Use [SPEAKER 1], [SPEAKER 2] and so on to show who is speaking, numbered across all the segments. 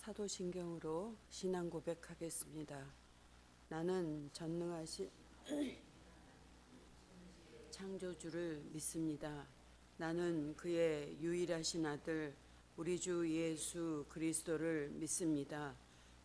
[SPEAKER 1] 사도신경으로 신앙 고백하겠습니다. 나는 전능하신 창조주를 믿습니다. 나는 그의 유일하신 아들 우리 주 예수 그리스도를 믿습니다.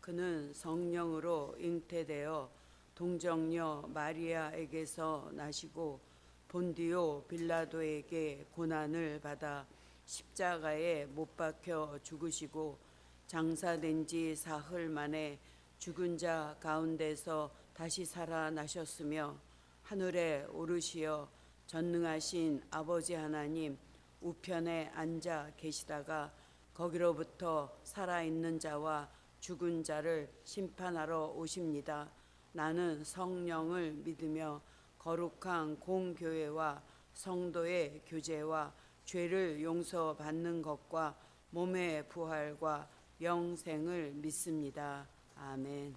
[SPEAKER 1] 그는 성령으로 잉태되어 동정녀 마리아에게서 나시고 본디오 빌라도에게 고난을 받아 십자가에 못 박혀 죽으시고 장사된 지 사흘 만에 죽은 자 가운데서 다시 살아나셨으며 하늘에 오르시어 전능하신 아버지 하나님 우편에 앉아 계시다가 거기로부터 살아있는 자와 죽은 자를 심판하러 오십니다. 나는 성령을 믿으며 거룩한 공교회와 성도의 교제와 죄를 용서받는 것과 몸의 부활과 영생을 믿습니다. 아멘.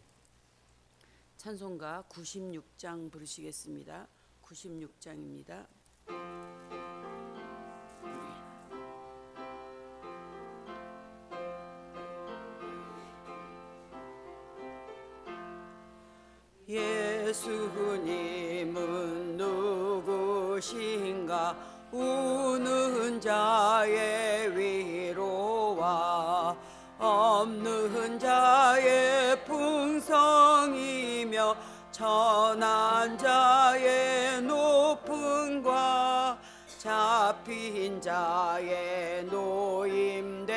[SPEAKER 1] 찬송가 96장 부르시겠습니다. 96장입니다. 예수님은 누구신가? 우는 자의 위로와 없는 자의 풍성이며 천한 자의 높음과 잡힌 자의 노임되고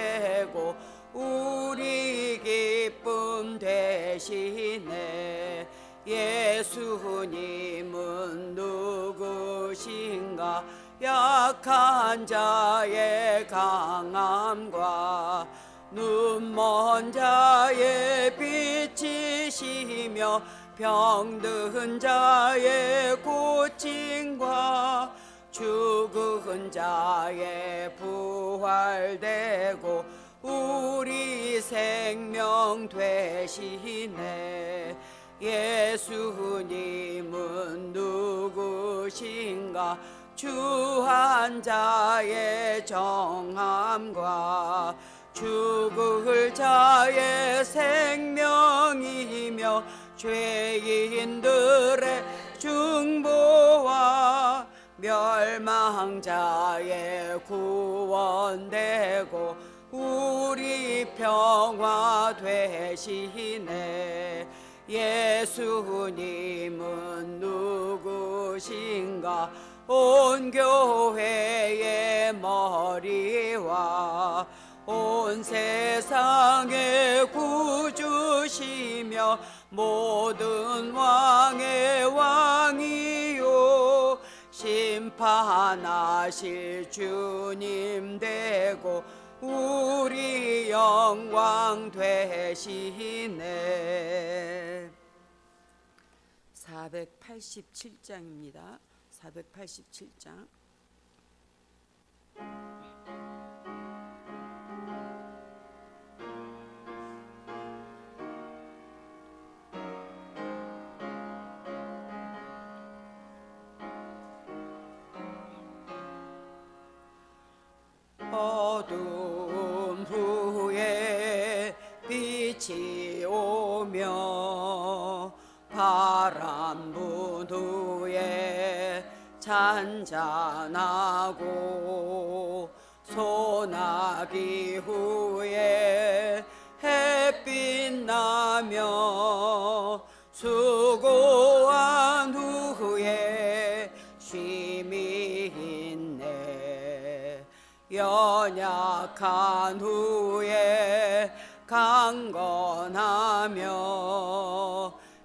[SPEAKER 1] 우리 기쁨 되시네. 예수님은 누구신가? 약한 자의 강함과 눈먼 자의 빛이시며 병든 자의 고침과 죽은 자의 부활되고 우리 생명 되시네. 예수님은 누구신가? 주한 자의 정함과 죽을 자의 생명이며 죄인들의 중보와 멸망자의 구원되고 우리 평화 되시네. 예수님은 누구신가? 온 교회의 머리와 온 세상의 구주시며 모든 왕의 왕이요 심판하실 주님 되고 우리 영광 되시네. 487장입니다. 487장. 어둠 후에 빛이 오며 바람 분 후에 잔잔하고 소나기 후에 햇빛 나며 수고한 후에 쉼이 있네. 연약한 후에 강건하며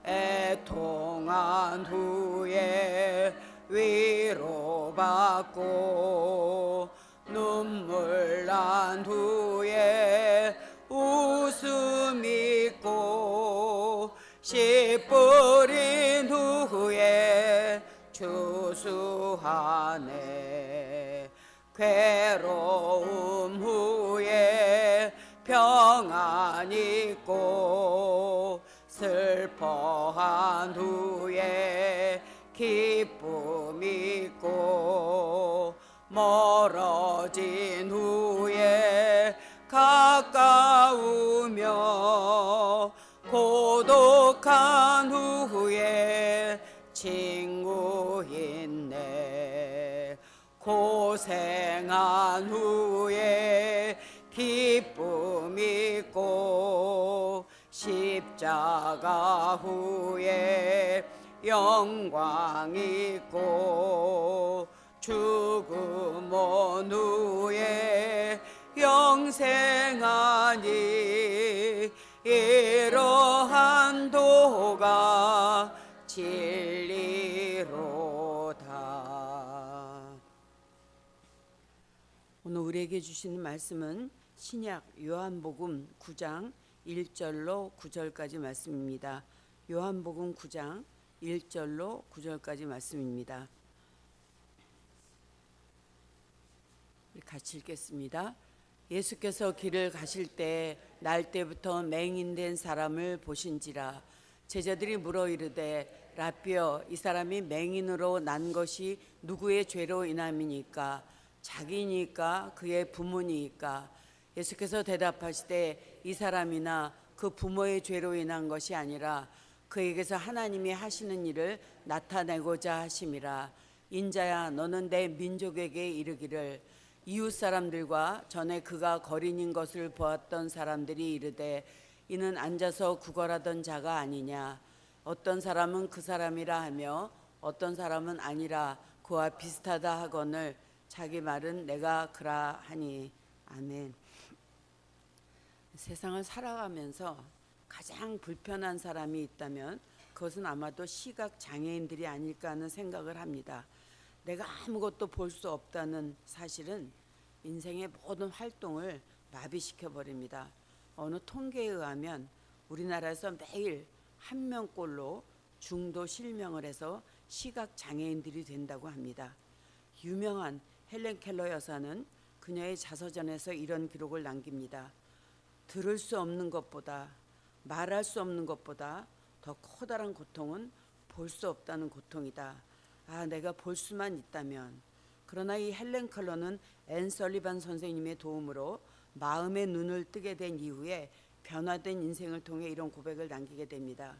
[SPEAKER 1] 애통한 후에 위로받고 눈물 난 후에 웃음 있고 씨 뿌린 후에 추수하네. 괴로움 후에 평안 있고 슬퍼한 후에 기쁨 있고 멀어진 후에 가까우며 고생한 후에 기쁨 있고 십자가 후에 영광 있고 죽음 온 후에 영생하니 이러한 도가 진리로다. 오늘 우리에게 주시는 말씀은 신약 요한복음 9장 1절로 9절까지 말씀입니다. 요한복음 9장 1절로 9절까지 말씀입니다. 같이 읽겠습니다. 예수께서 길을 가실 때 날때부터 맹인된 사람을 보신지라. 제자들이 물어 이르되 라삐여, 이 사람이 맹인으로 난 것이 누구의 죄로 인함이니까? 자기니까 그의 부모니까? 예수께서 대답하시되 이 사람이나 그 부모의 죄로 인한 것이 아니라 그에게서 하나님이 하시는 일을 나타내고자 하심이라. 인자야, 너는 내 민족에게 이르기를 이웃 사람들과 전에 그가 거린인 것을 보았던 사람들이 이르되 이는 앉아서 구걸하던 자가 아니냐. 어떤 사람은 그 사람이라 하며 어떤 사람은 아니라 그와 비슷하다 하거늘 자기 말은 내가 그라 하니. 아멘. 세상을 살아가면서 가장 불편한 사람이 있다면 그것은 아마도 시각 장애인들이 아닐까 하는 생각을 합니다. 내가 아무것도 볼 수 없다는 사실은 인생의 모든 활동을 마비시켜 버립니다. 어느 통계에 의하면 우리나라에서 매일 한 명꼴로 중도 실명을 해서 시각 장애인들이 된다고 합니다. 유명한 헬렌 켈러 여사는 그녀의 자서전에서 이런 기록을 남깁니다. 들을 수 없는 것보다, 말할 수 없는 것보다 더 커다란 고통은 볼 수 없다는 고통이다. 아, 내가 볼 수만 있다면. 그러나 이 헬렌 켈러는 앤 설리반 선생님의 도움으로 마음의 눈을 뜨게 된 이후에 변화된 인생을 통해 이런 고백을 남기게 됩니다.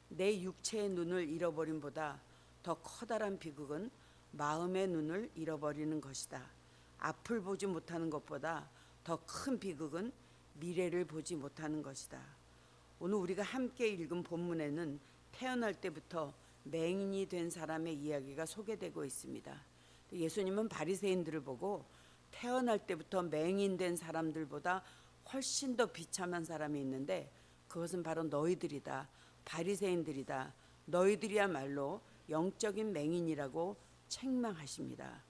[SPEAKER 1] 내 육체의 눈을 잃어버림보다 더 커다란 비극은 마음의 눈을 잃어버리는 것이다. 앞을 보지 못하는 것보다 더 큰 비극은 미래를 보지 못하는 것이다. 오늘 우리가 함께 읽은 본문에는 태어날 때부터 맹인이 된 사람의 이야기가 소개되고 있습니다. 예수님은 바리새인들을 보고 태어날 때부터 맹인된 사람들보다 훨씬 더 비참한 사람이 있는데 그것은 바로 너희들이다. 바리새인들이다. 너희들이야말로 영적인 맹인이라고 책망하십니다.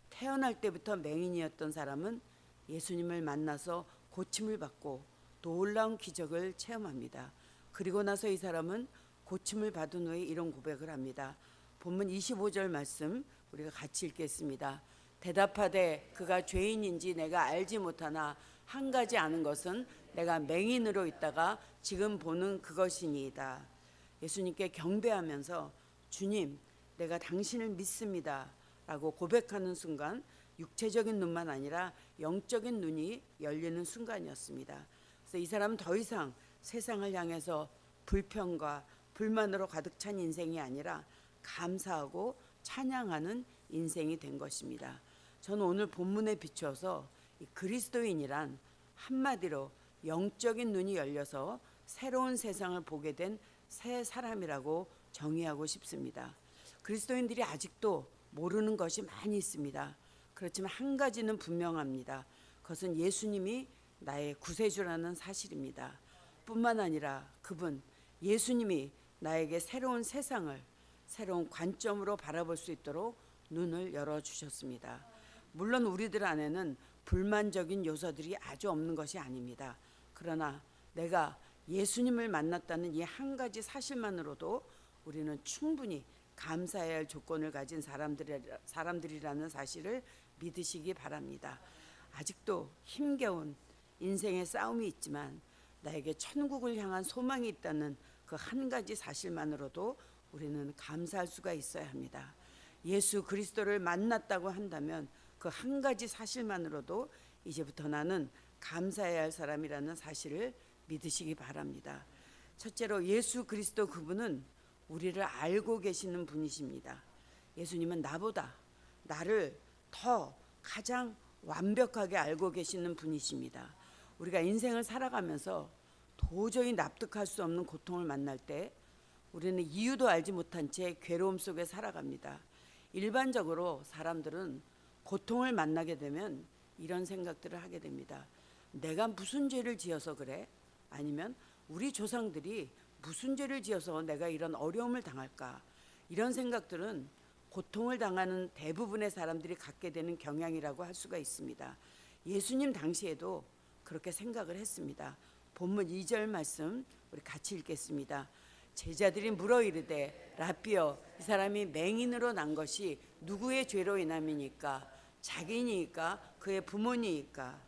[SPEAKER 1] 태어날 때부터 맹인이었던 사람은 예수님을 만나서 고침을 받고 놀라운 기적을 체험합니다. 그리고 나서 이 사람은 고침을 받은 후에 이런 고백을 합니다. 본문 25절 말씀 우리가 같이 읽겠습니다. 대답하되 그가 죄인인지 내가 알지 못하나 한 가지 아는 것은 내가 맹인으로 있다가 지금 보는 그것이니이다. 예수님께 경배하면서 주님, 내가 당신을 믿습니다 라고 고백하는 순간 육체적인 눈만 아니라 영적인 눈이 열리는 순간이었습니다. 그래서 이 사람은 더 이상 세상을 향해서 불평과 불만으로 가득 찬 인생이 아니라 감사하고 찬양하는 인생이 된 것입니다. 저는 오늘 본문에 비추어서 이 그리스도인이란 한마디로 영적인 눈이 열려서 새로운 세상을 보게 된 새 사람이라고 정의하고 싶습니다. 그리스도인들이 아직도 모르는 것이 많이 있습니다. 그렇지만 한 가지는 분명합니다. 그것은 예수님이 나의 구세주라는 사실입니다. 뿐만 아니라 그분 예수님이 나에게 새로운 세상을 새로운 관점으로 바라볼 수 있도록 눈을 열어주셨습니다. 물론 우리들 안에는 불만적인 요소들이 아주 없는 것이 아닙니다. 그러나 내가 예수님을 만났다는 이 한 가지 사실만으로도 우리는 충분히 감사해야 할 조건을 가진 사람들이라는 사실을 믿으시기 바랍니다. 아직도 힘겨운 인생의 싸움이 있지만 나에게 천국을 향한 소망이 있다는 그 한 가지 사실만으로도 우리는 감사할 수가 있어야 합니다. 예수 그리스도를 만났다고 한다면 그 한 가지 사실만으로도 이제부터 나는 감사해야 할 사람이라는 사실을 믿으시기 바랍니다. 첫째로 예수 그리스도 그분은 우리를 알고 계시는 분이십니다. 예수님은 나보다 나를 더 가장 완벽하게 알고 계시는 분이십니다. 우리가 인생을 살아가면서 도저히 납득할 수 없는 고통을 만날 때 우리는 이유도 알지 못한 채 괴로움 속에 살아갑니다. 일반적으로 사람들은 고통을 만나게 되면 이런 생각들을 하게 됩니다. 내가 무슨 죄를 지어서 그래? 아니면 우리 조상들이 무슨 죄를 지어서 내가 이런 어려움을 당할까? 이런 생각들은 고통을 당하는 대부분의 사람들이 갖게 되는 경향이라고 할 수가 있습니다. 예수님 당시에도 그렇게 생각을 했습니다. 본문 2절 말씀 우리 같이 읽겠습니다. 제자들이 물어 이르되 라삐여, 이 사람이 맹인으로 난 것이 누구의 죄로 인함이니까? 자기니까 그의 부모니까?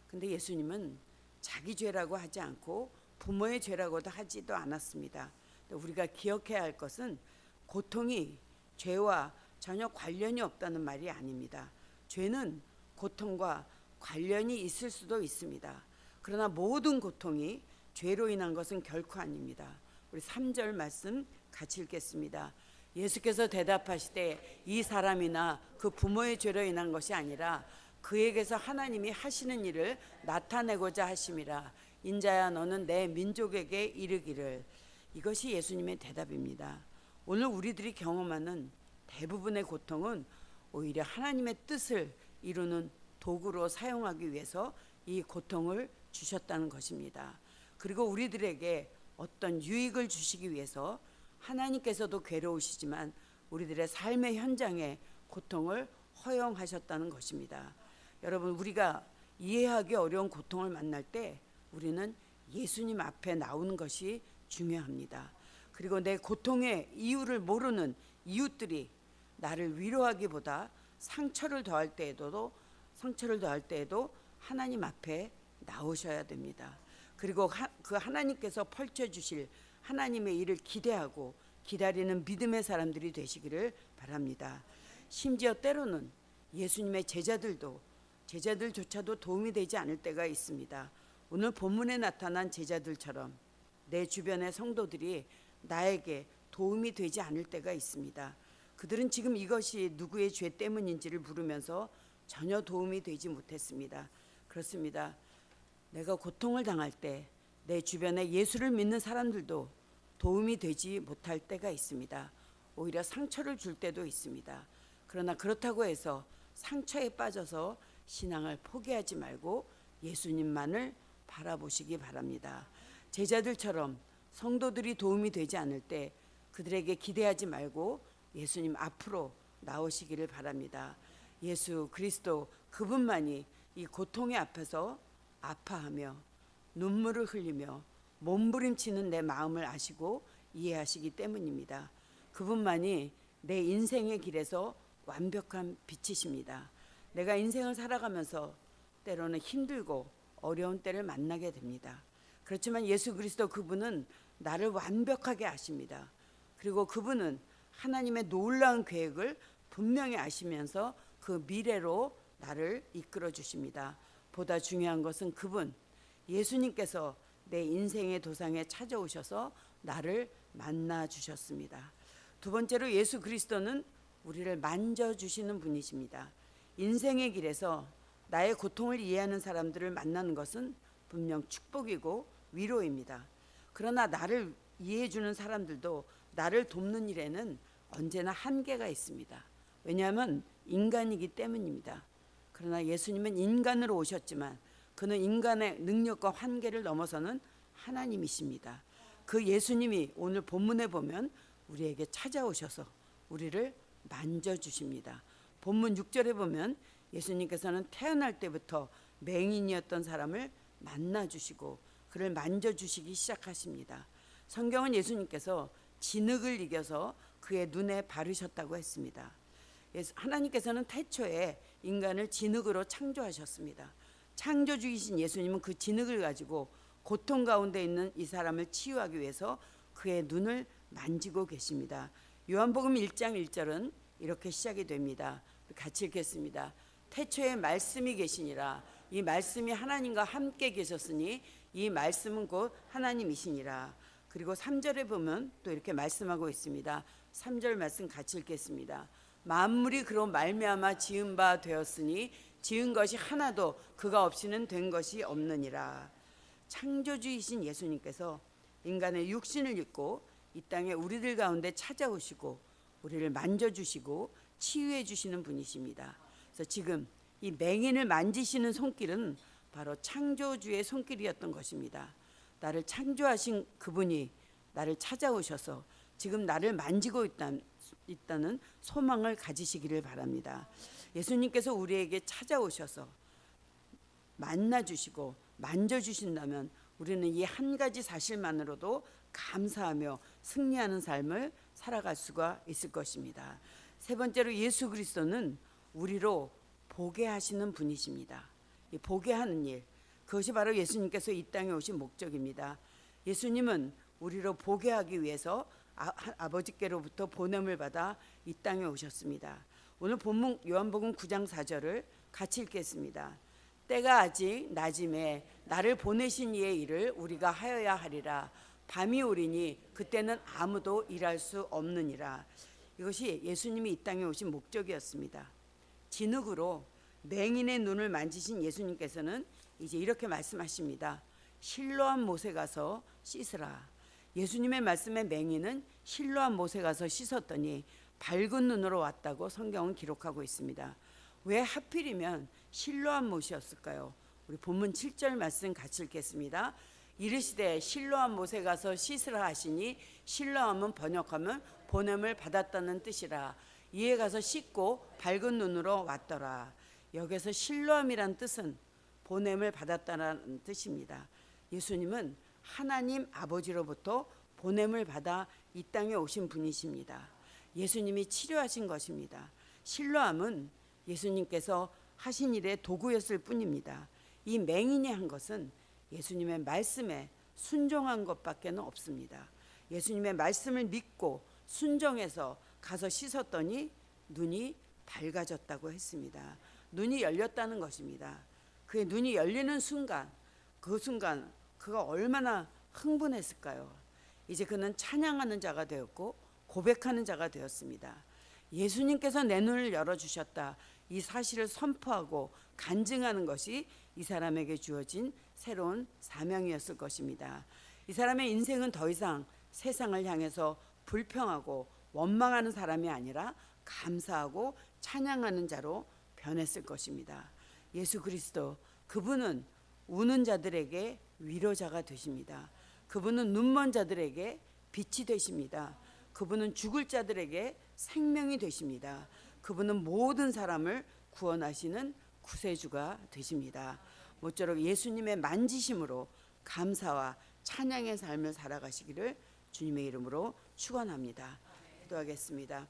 [SPEAKER 1] 근데 예수님은 자기 죄라고 하지 않고 부모의 죄라고도 하지도 않았습니다. 우리가 기억해야 할 것은 고통이 죄와 전혀 관련이 없다는 말이 아닙니다. 죄는 고통과 관련이 있을 수도 있습니다. 그러나 모든 고통이 죄로 인한 것은 결코 아닙니다. 우리 3절 말씀 같이 읽겠습니다. 예수께서 대답하시되 이 사람이나 그 부모의 죄로 인한 것이 아니라 그에게서 하나님이 하시는 일을 나타내고자 하심이라. 인자야 너는 내 민족에게 이르기를. 이것이 예수님의 대답입니다. 오늘 우리들이 경험하는 대부분의 고통은 오히려 하나님의 뜻을 이루는 도구로 사용하기 위해서 이 고통을 주셨다는 것입니다. 그리고 우리들에게 어떤 유익을 주시기 위해서 하나님께서도 괴로우시지만 우리들의 삶의 현장에 고통을 허용하셨다는 것입니다. 여러분, 우리가 이해하기 어려운 고통을 만날 때 우리는 예수님 앞에 나오는 것이 중요합니다. 그리고 내 고통의 이유를 모르는 이웃들이 나를 위로하기보다 상처를 더할 때에도 하나님 앞에 나오셔야 됩니다. 그리고 그 하나님께서 펼쳐주실 하나님의 일을 기대하고 기다리는 믿음의 사람들이 되시기를 바랍니다. 심지어 때로는 예수님의 제자들조차도 도움이 되지 않을 때가 있습니다. 오늘 본문에 나타난 제자들처럼 내 주변의 성도들이 나에게 도움이 되지 않을 때가 있습니다. 그들은 지금 이것이 누구의 죄 때문인지를 물으면서 전혀 도움이 되지 못했습니다. 그렇습니다. 내가 고통을 당할 때 내 주변에 예수를 믿는 사람들도 도움이 되지 못할 때가 있습니다. 오히려 상처를 줄 때도 있습니다. 그러나 그렇다고 해서 상처에 빠져서 신앙을 포기하지 말고 예수님만을 바라보시기 바랍니다. 제자들처럼 성도들이 도움이 되지 않을 때 그들에게 기대하지 말고 예수님 앞으로 나오시기를 바랍니다. 예수 그리스도 그분만이 이 고통의 앞에서 아파하며 눈물을 흘리며 몸부림치는 내 마음을 아시고 이해하시기 때문입니다. 그분만이 내 인생의 길에서 완벽한 빛이십니다. 내가 인생을 살아가면서 때로는 힘들고 어려운 때를 만나게 됩니다. 그렇지만 예수 그리스도 그분은 나를 완벽하게 아십니다. 그리고 그분은 하나님의 놀라운 계획을 분명히 아시면서 그 미래로 나를 이끌어 주십니다. 보다 중요한 것은 그분 예수님께서 내 인생의 도상에 찾아오셔서 나를 만나 주셨습니다. 두 번째로 예수 그리스도는 우리를 만져주시는 분이십니다. 인생의 길에서 나의 고통을 이해하는 사람들을 만나는 것은 분명 축복이고 위로입니다. 그러나 나를 이해해 주는 사람들도 나를 돕는 일에는 언제나 한계가 있습니다. 왜냐하면 인간이기 때문입니다. 그러나 예수님은 인간으로 오셨지만 그는 인간의 능력과 한계를 넘어서는 하나님이십니다. 그 예수님이 오늘 본문에 보면 우리에게 찾아오셔서 우리를 만져주십니다. 본문 6절에 보면 예수님께서는 태어날 때부터 맹인이었던 사람을 만나주시고 그를 만져주시기 시작하십니다. 성경은 예수님께서 진흙을 이겨서 그의 눈에 바르셨다고 했습니다. 하나님께서는 태초에 인간을 진흙으로 창조하셨습니다. 창조주이신 예수님은 그 진흙을 가지고 고통 가운데 있는 이 사람을 치유하기 위해서 그의 눈을 만지고 계십니다. 요한복음 1장 1절은 이렇게 시작이 됩니다. 같이 읽겠습니다. 태초에 말씀이 계시니라. 이 말씀이 하나님과 함께 계셨으니 이 말씀은 곧 하나님이시니라. 그리고 3절에 보면 또 이렇게 말씀하고 있습니다. 3절 말씀 같이 읽겠습니다. 만물이 그로 말미암아 지은 바 되었으니 지은 것이 하나도 그가 없이는 된 것이 없느니라. 창조주이신 예수님께서 인간의 육신을 입고 이 땅에 우리들 가운데 찾아오시고 우리를 만져주시고 치유해 주시는 분이십니다. 그래서 지금 이 맹인을 만지시는 손길은 바로 창조주의 손길이었던 것입니다. 나를 창조하신 그분이 나를 찾아오셔서 지금 나를 만지고 있다는 소망을 가지시기를 바랍니다. 예수님께서 우리에게 찾아오셔서 만나주시고 만져주신다면 우리는 이 한 가지 사실만으로도 감사하며 승리하는 삶을 살아갈 수가 있을 것입니다. 세 번째로 예수 그리스도는 우리로 보게 하시는 분이십니다. 이 보게 하는 일, 그것이 바로 예수님께서 이 땅에 오신 목적입니다. 예수님은 우리로 보게 하기 위해서 아버지께로부터 보냄을 받아 이 땅에 오셨습니다. 오늘 본문 요한복음 9장 4절을 같이 읽겠습니다. 때가 아직 낮임에 나를 보내신 이의 일을 우리가 하여야 하리라. 밤이 오리니 그때는 아무도 일할 수 없느니라. 이것이 예수님이 이 땅에 오신 목적이었습니다. 진흙으로 맹인의 눈을 만지신 예수님께서는 이제 이렇게 말씀하십니다. 실로암 못에 가서 씻으라. 예수님의 말씀에 맹인은 실로암 못에 가서 씻었더니 밝은 눈으로 왔다고 성경은 기록하고 있습니다. 왜 하필이면 실로암 못이었을까요? 우리 본문 7절 말씀 같이 읽겠습니다. 이르시되 실로암 못에 가서 씻으라 하시니 실로암은 번역하면 보냄을 받았다는 뜻이라. 이에 가서 씻고 밝은 눈으로 왔더라. 여기서 실로암이란 뜻은 보냄을 받았다는 뜻입니다. 예수님은 하나님 아버지로부터 보냄을 받아 이 땅에 오신 분이십니다. 예수님이 치료하신 것입니다. 실로암은 예수님께서 하신 일의 도구였을 뿐입니다. 이 맹인이 한 것은 예수님의 말씀에 순종한 것밖에는 없습니다. 예수님의 말씀을 믿고 순종해서 가서 씻었더니 눈이 밝아졌다고 했습니다. 눈이 열렸다는 것입니다. 그의 눈이 열리는 순간, 그 순간 그가 얼마나 흥분했을까요? 이제 그는 찬양하는 자가 되었고 고백하는 자가 되었습니다. 예수님께서 내 눈을 열어주셨다. 이 사실을 선포하고 간증하는 것이 이 사람에게 주어진 새로운 사명이었을 것입니다. 이 사람의 인생은 더 이상 세상을 향해서 불평하고 원망하는 사람이 아니라 감사하고 찬양하는 자로 변했을 것입니다. 예수 그리스도, 그분은 우는 자들에게 위로자가 되십니다. 그분은 눈먼 자들에게 빛이 되십니다. 그분은 죽을 자들에게 생명이 되십니다. 그분은 모든 사람을 구원하시는 구세주가 되십니다. 모쪼록 예수님의 만지심으로 감사와 찬양의 삶을 살아가시기를 주님의 이름으로 축원합니다. 기도하겠습니다.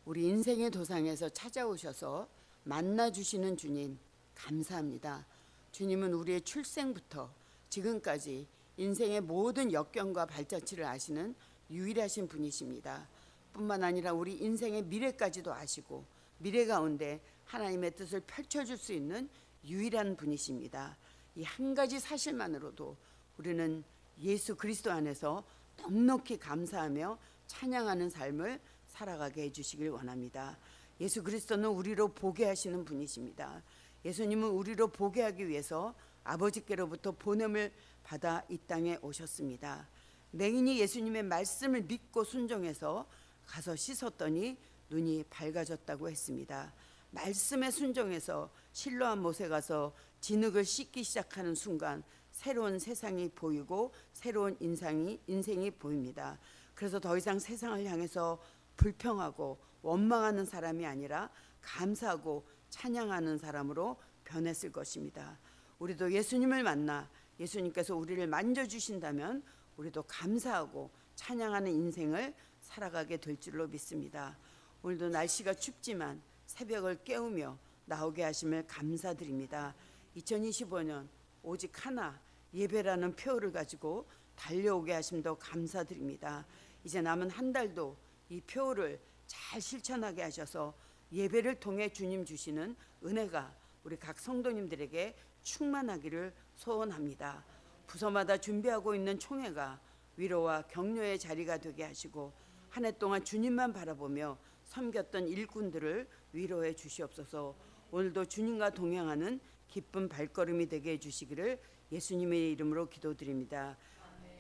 [SPEAKER 1] 우리 인생의 도상에서 찾아오셔서 만나주시는 주님 감사합니다. 주님은 우리의 출생부터 지금까지 인생의 모든 역경과 발자취를 아시는 유일하신 분이십니다. 뿐만 아니라 우리 인생의 미래까지도 아시고 미래 가운데 하나님의 뜻을 펼쳐줄 수 있는 유일한 분이십니다. 이 한 가지 사실만으로도 우리는 예수 그리스도 안에서 넉넉히 감사하며 찬양하는 삶을 살아가게 해주시길 원합니다. 예수 그리스도는 우리로 보게 하시는 분이십니다. 예수님은 우리로 보게 하기 위해서 아버지께로부터 보냄을 받아 이 땅에 오셨습니다. 맹인이 예수님의 말씀을 믿고 순종해서 가서 씻었더니 눈이 밝아졌다고 했습니다. 말씀에 순종해서 실로암 못에 가서 진흙을 씻기 시작하는 순간 새로운 세상이 보이고 새로운 인생이 보입니다. 그래서 더 이상 세상을 향해서 불평하고 원망하는 사람이 아니라 감사하고 찬양하는 사람으로 변했을 것입니다. 우리도 예수님을 만나 예수님께서 우리를 만져주신다면 우리도 감사하고 찬양하는 인생을 살아가게 될 줄로 믿습니다. 오늘도 날씨가 춥지만 새벽을 깨우며 나오게 하심을 감사드립니다. 2025년 오직 하나 예배라는 표를 가지고 달려오게 하심도 감사드립니다. 이제 남은 한 달도 이 표를 잘 실천하게 하셔서 예배를 통해 주님 주시는 은혜가 우리 각 성도님들에게 충만하기를 소원합니다. 부서마다 준비하고 있는 총회가 위로와 격려의 자리가 되게 하시고 한 해 동안 주님만 바라보며 섬겼던 일꾼들을 위로해 주시옵소서. 오늘도 주님과 동행하는 기쁜 발걸음이 되게 해주시기를 예수님의 이름으로 기도드립니다.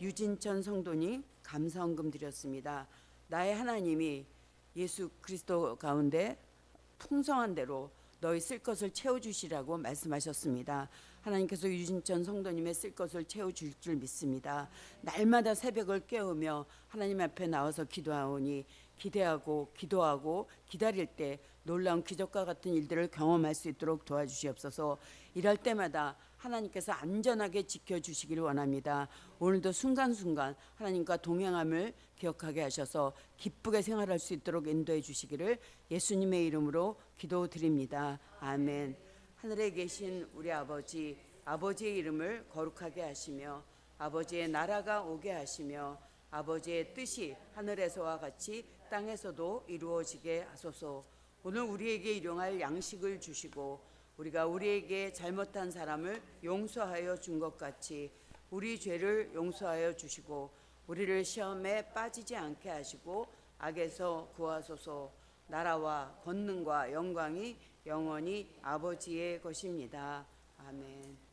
[SPEAKER 1] 유진천 성도님 감사헌금 드렸습니다. 나의 하나님이 예수 그리스도 가운데 풍성한 대로 너희 쓸 것을 채워주시라고 말씀하셨습니다. 하나님께서 유진천 성도님의 쓸 것을 채워줄 줄 믿습니다. 날마다 새벽을 깨우며 하나님 앞에 나와서 기도하오니 기대하고 기도하고 기다릴 때 놀라운 기적과 같은 일들을 경험할 수 있도록 도와주시옵소서. 일할 때마다 하나님께서 안전하게 지켜주시기를 원합니다. 오늘도 순간순간 하나님과 동행함을 기억하게 하셔서 기쁘게 생활할 수 있도록 인도해 주시기를 예수님의 이름으로 기도드립니다. 아멘. 하늘에 계신 우리 아버지, 아버지의 이름을 거룩하게 하시며 아버지의 나라가 오게 하시며 아버지의 뜻이 하늘에서와 같이 땅에서도 이루어지게 하소서. 오늘 우리에게 일용할 양식을 주시고 우리가 우리에게 잘못한 사람을 용서하여 준 것 같이 우리 죄를 용서하여 주시고 우리를 시험에 빠지지 않게 하시고 악에서 구하소서. 나라와 권능과 영광이 영원히 아버지의 것입니다. 아멘.